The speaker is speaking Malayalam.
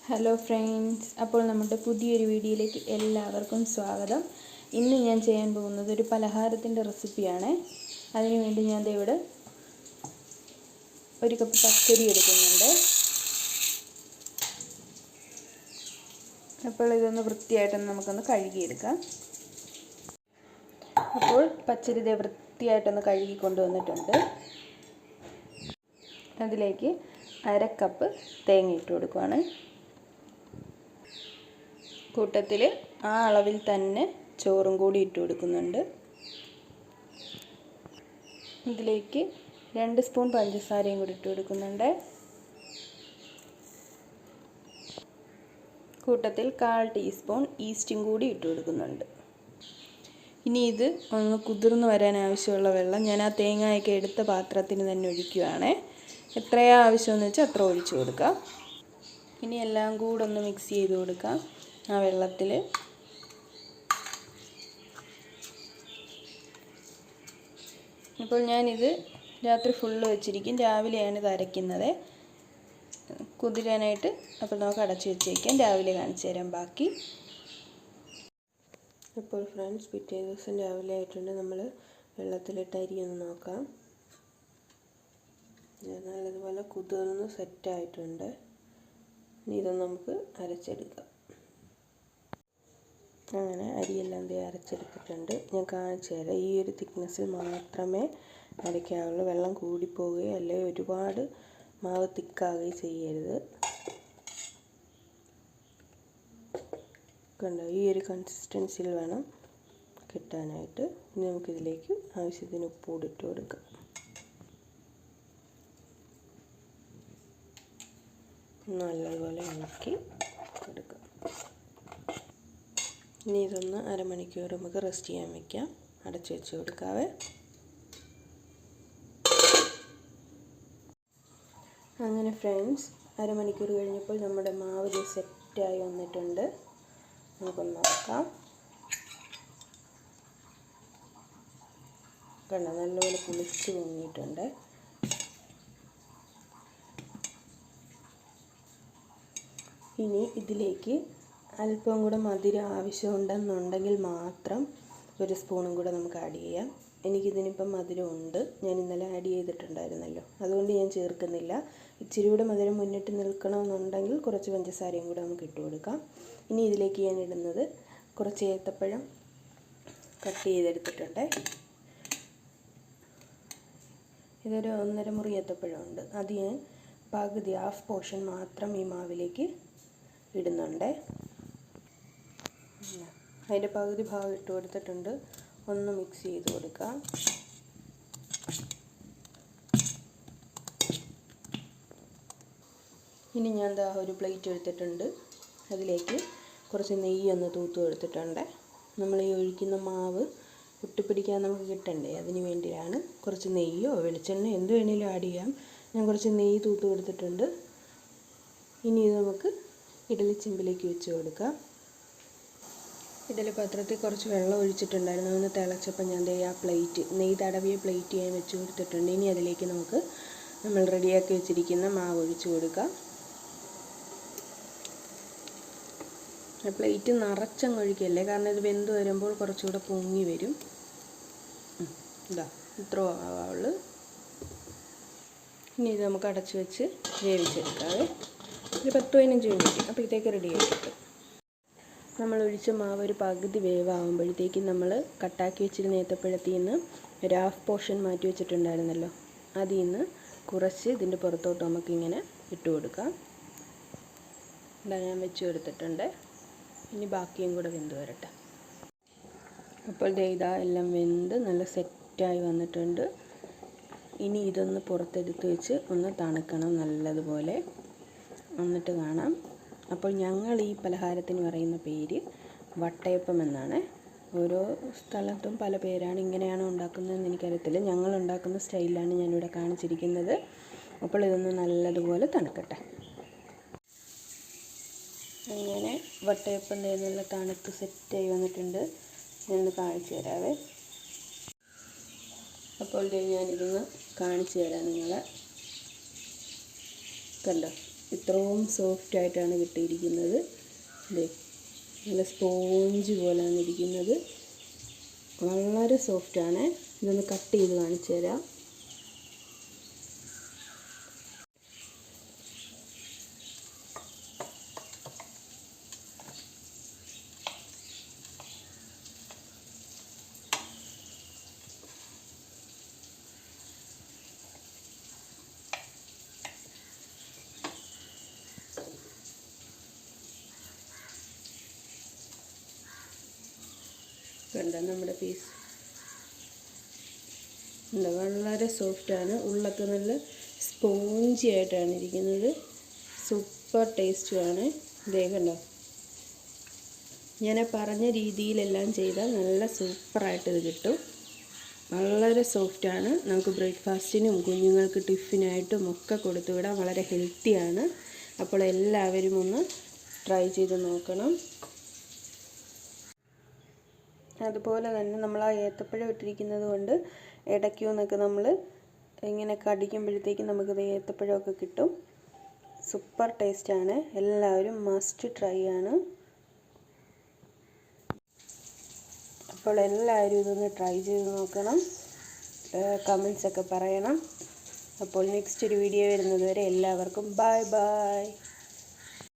ഹലോ ഫ്രണ്ട്സ്, അപ്പോൾ നമ്മുടെ പുതിയൊരു വീഡിയോയിലേക്ക് എല്ലാവർക്കും സ്വാഗതം. ഇന്ന് ഞാൻ ചെയ്യാൻ പോകുന്നത് ഒരു പലഹാരത്തിൻ്റെ റെസിപ്പിയാണ്. അതിനുവേണ്ടി ഞാൻ ഇവിടെ ഒരു കപ്പ് പച്ചരി എടുക്കുന്നുണ്ട്. അപ്പോൾ ഇതൊന്ന് വൃത്തിയായിട്ടൊന്ന് നമുക്കൊന്ന് കഴുകിയെടുക്കാം. അപ്പോൾ പച്ചരി വൃത്തിയായിട്ടൊന്ന് കഴുകി കൊണ്ടുവന്നിട്ടുണ്ട്. അതിലേക്ക് അര കപ്പ് തേങ്ങ ഇട്ട് കൊടുക്കുകയാണ്. കൂട്ടത്തിൽ ആ അളവിൽ തന്നെ ചോറും കൂടി ഇട്ട് കൊടുക്കുന്നുണ്ട്. ഇതിലേക്ക് 2 സ്പൂൺ പഞ്ചസാരയും കൂടി ഇട്ട് കൊടുക്കുന്നുണ്ട്. കൂട്ടത്തിൽ 1/4 ടീസ്പൂൺ ഈസ്റ്റും കൂടി ഇട്ട് കൊടുക്കുന്നുണ്ട്. ഇനി ഇത് ഒന്ന് കുതിർന്ന് വരാൻ ആവശ്യമുള്ള വെള്ളം ഞാൻ ആ തേങ്ങയൊക്കെ എടുത്ത പാത്രത്തിന് തന്നെ ഒഴിക്കുകയാണ്. എത്രയാ ആവശ്യമെന്ന് വെച്ചാൽ അത്ര ഒഴിച്ചു കൊടുക്കാം. ഇനി എല്ലാം കൂടെ ഒന്ന് മിക്സ് ചെയ്ത് കൊടുക്കാം ആ വെള്ളത്തിൽ. ഇപ്പോൾ ഞാനിത് രാത്രി ഫുള്ള് വെച്ചിരിക്കും. രാവിലെയാണ് ഇത് അരയ്ക്കുന്നത് കുതിരാനായിട്ട്. അപ്പോൾ നമുക്ക് അടച്ചു വെച്ചേക്കാം. രാവിലെ കാണിച്ചു തരാം ബാക്കി. ഇപ്പോൾ ഫ്രണ്ട്സ്, പിറ്റേ ദിവസം രാവിലെ ആയിട്ടുണ്ട്. നമ്മൾ വെള്ളത്തിലിട്ട് അരി ഒന്ന് നോക്കാം. നല്ലതുപോലെ കുതിർന്ന് സെറ്റായിട്ടുണ്ട്. ഇനി ഇത് നമുക്ക് അരച്ചെടുക്കാം. അങ്ങനെ അരിയെല്ലാം അരച്ചെടുത്തിട്ടുണ്ട്. ഞാൻ കാണിച്ചു തരാം. ഈ ഒരു തിക്നെസ്സിൽ മാത്രമേ അരയ്ക്കാവുള്ളൂ. വെള്ളം കൂടിപ്പോവുകയോ അല്ലെങ്കിൽ ഒരുപാട് മാവ് തിക്കാവുകയോ ചെയ്യരുത്. കണ്ടോ, ഈ ഒരു കൺസിസ്റ്റൻസിയിൽ വേണം കിട്ടാനായിട്ട്. ഇനി നമുക്കിതിലേക്ക് ആവശ്യത്തിന് ഉപ്പ് കൂടി ഇട്ട് കൊടുക്കാം. നല്ലതുപോലെ ഇളക്കി കൊടുക്കാം. ഇനി ഇതൊന്ന് അരമണിക്കൂർ നമുക്ക് റെസ്റ്റ് ചെയ്യാൻ വയ്ക്കാം. അടച്ചു വെച്ച് കൊടുക്കാവേ. അങ്ങനെ ഫ്രണ്ട്സ്, അരമണിക്കൂർ കഴിഞ്ഞപ്പോൾ നമ്മുടെ മാവ് സെറ്റായി വന്നിട്ടുണ്ട്. നമുക്കൊന്ന് നോക്കാം. കണ്ടോ, നല്ലപോലെ പുളിച്ച് പൊങ്ങിയിട്ടുണ്ട്. ഇനി ഇതിലേക്ക് അല്പം കൂടെ മധുരം ആവശ്യമുണ്ടെന്നുണ്ടെങ്കിൽ മാത്രം 1 സ്പൂണും കൂടെ നമുക്ക് ആഡ് ചെയ്യാം. എനിക്കിതിനിപ്പം മധുരം ഉണ്ട്. ഞാൻ ഇന്നലെ ആഡ് ചെയ്തിട്ടുണ്ടായിരുന്നല്ലോ, അതുകൊണ്ട് ഞാൻ ചേർക്കുന്നില്ല. ഇച്ചിരി കൂടെ മധുരം മുന്നിട്ട് നിൽക്കണമെന്നുണ്ടെങ്കിൽ കുറച്ച് പഞ്ചസാരയും കൂടെ നമുക്ക് ഇട്ട് കൊടുക്കാം. ഇനി ഇതിലേക്ക് ഞാൻ ഇടുന്നത് കുറച്ച് ഏത്തപ്പഴം കട്ട് ചെയ്തെടുത്തിട്ടുണ്ട്. ഇതൊരു 1.5 മുറി ഏത്തപ്പഴമുണ്ട്. അത് ഞാൻ പകുതി, ഹാഫ് പോർഷൻ മാത്രം ഈ മാവിലേക്ക് ഇടുന്നുണ്ട്. അതിൻ്റെ പകുതി ഭാഗം ഇട്ട് കൊടുത്തിട്ടുണ്ട്. ഒന്ന് മിക്സ് ചെയ്ത് കൊടുക്കാം. ഇനി ഞാൻ ഒരു പ്ലേറ്റ് എടുത്തിട്ടുണ്ട്. അതിലേക്ക് കുറച്ച് നെയ്യ് ഒന്ന് തൂത്ത് കൊടുത്തിട്ടുണ്ട്. നമ്മൾ ഈ ഒഴിക്കുന്ന മാവ് ഒട്ടിപ്പിടിക്കാൻ നമുക്ക് കിട്ടണ്ടേ, അതിന് വേണ്ടിയാണ്. കുറച്ച് നെയ്യോ വെളിച്ചെണ്ണ എന്ത് വേണമെങ്കിലും ആഡ് ചെയ്യാം. ഞാൻ കുറച്ച് നെയ്യ് തൂത്ത് കൊടുത്തിട്ടുണ്ട്. ഇനി ഇത് നമുക്ക് ഇഡ്ഡലി ചെമ്പിലേക്ക് വെച്ച് കൊടുക്കാം. ഇഡ്ഡലി പാത്രത്തിൽ കുറച്ച് വെള്ളം ഒഴിച്ചിട്ടുണ്ടായിരുന്നു. ഒന്ന് തിളച്ചപ്പോൾ ഞാൻ ആ പ്ലേറ്റ്, നെയ്യ് തടവിയ പ്ലേറ്റ് ഞാൻ വെച്ച് കൊടുത്തിട്ടുണ്ട്. ഇനി അതിലേക്ക് നമുക്ക് നമ്മൾ റെഡിയാക്കി വെച്ചിരിക്കുന്ന മാവ് ഒഴിച്ച് കൊടുക്കാം. പ്ലേറ്റ് നിറച്ചങ്ങ് ഒഴിക്കല്ലേ, കാരണം ഇത് വെന്ത് വരുമ്പോൾ കുറച്ചുകൂടെ പൊങ്ങി വരും. ഇത്ര ആവുള്ളൂ. ഇനി ഇത് നമുക്ക് അടച്ച് വെച്ച് വേവിച്ചെടുക്കാവേ. ഒരു 10-15 മിനിറ്റ് അപ്പോഴത്തേക്ക് റെഡി ആയിട്ട്. നമ്മൾ ഒഴിച്ച മാവ് ഒരു പകുതി വേവാകുമ്പോഴത്തേക്കും നമ്മൾ കട്ടാക്കി വെച്ചിരുന്ന ഏത്തപ്പഴത്തിൽ നിന്ന് ഒരു ഹാഫ് പോർഷൻ മാറ്റി വെച്ചിട്ടുണ്ടായിരുന്നല്ലോ, അതിൽ നിന്ന് കുറച്ച് ഇതിൻ്റെ പുറത്തോട്ട് നമുക്കിങ്ങനെ ഇട്ട് കൊടുക്കാം. ഇതാ ഞാൻ വെച്ച് കൊടുത്തിട്ടുണ്ട്. ഇനി ബാക്കിയും കൂടെ വെന്ത് വരട്ടെ. അപ്പോൾ ഇതാ എല്ലാം വെന്ത് നല്ല സെറ്റായി വന്നിട്ടുണ്ട്. ഇനി ഇതൊന്ന് പുറത്തെടുത്ത് വെച്ച് ഒന്ന് തണുക്കണം നല്ലതുപോലെ, എന്നിട്ട് കാണാം. അപ്പോൾ ഞങ്ങൾ ഈ പലഹാരത്തിന് പറയുന്ന പേര് വട്ടയപ്പം എന്നാണ്. ഓരോ സ്ഥലത്തും പല പേരാണ്. ഇങ്ങനെയാണോ ഉണ്ടാക്കുന്നതെന്ന് എനിക്കറിയത്തില്ല. ഞങ്ങൾ ഉണ്ടാക്കുന്ന സ്റ്റൈലിലാണ് ഞാനിവിടെ കാണിച്ചിരിക്കുന്നത്. അപ്പോൾ ഇതൊന്ന് നല്ലതുപോലെ തണുക്കട്ടെ. അങ്ങനെ വട്ടയപ്പം നല്ല തണുത്ത് സെറ്റായി വന്നിട്ടുണ്ട്. ഞാനൊന്ന് കാണിച്ചു തരാവേ. അപ്പോൾ ഞാനിതൊന്ന് കാണിച്ചു തരാം നിങ്ങളെ. കണ്ടോ, ഇത്രയും സോഫ്റ്റായിട്ടാണ് കിട്ടിയിരിക്കുന്നത്. ഇതേ നല്ല സ്പോഞ്ച് പോലെയാണ് ഇരിക്കുന്നത്. വളരെ സോഫ്റ്റാണ്. ഇതൊന്ന് കട്ട് ചെയ്ത് കാണിച്ചു തരാം. കണ്ട നമ്മുടെ പീസ് എന്താ വളരെ സോഫ്റ്റാണ്. ഉള്ളൊക്കെ നല്ല സ്പോഞ്ചി ആയിട്ടാണ് ഇരിക്കുന്നത്. സൂപ്പർ ടേസ്റ്റുമാണ്. ഇതേ കണ്ടോ, ഞാൻ പറഞ്ഞ രീതിയിലെല്ലാം ചെയ്താൽ നല്ല സൂപ്പറായിട്ടിത് കിട്ടും. വളരെ സോഫ്റ്റാണ്. നമുക്ക് ബ്രേക്ക്ഫാസ്റ്റിനും കുഞ്ഞുങ്ങൾക്ക് ടിഫിനായിട്ടും ഒക്കെ കൊടുത്തുവിടാം. വളരെ ഹെൽത്തിയാണ്. അപ്പോൾ എല്ലാവരും ഒന്ന് ട്രൈ ചെയ്ത് നോക്കണം. അതുപോലെ തന്നെ നമ്മൾ ആ ഏത്തപ്പഴം ഇട്ടിരിക്കുന്നത് കൊണ്ട് ഇടയ്ക്കൊന്നൊക്കെ നമ്മൾ ഇങ്ങനെ കടിക്കുമ്പോഴത്തേക്കും നമുക്കത് ഏത്തപ്പഴമൊക്കെ കിട്ടും. സൂപ്പർ ടേസ്റ്റാണ്. എല്ലാവരും മസ്റ്റ് ട്രൈ ആണ്. അപ്പോൾ എല്ലാവരും ഇതൊന്ന് ട്രൈ ചെയ്ത് നോക്കണം. കമൻസൊക്കെ പറയണം. അപ്പോൾ നെക്സ്റ്റ് ഒരു വീഡിയോ വരുന്നത് വരെ എല്ലാവർക്കും ബൈ ബൈ.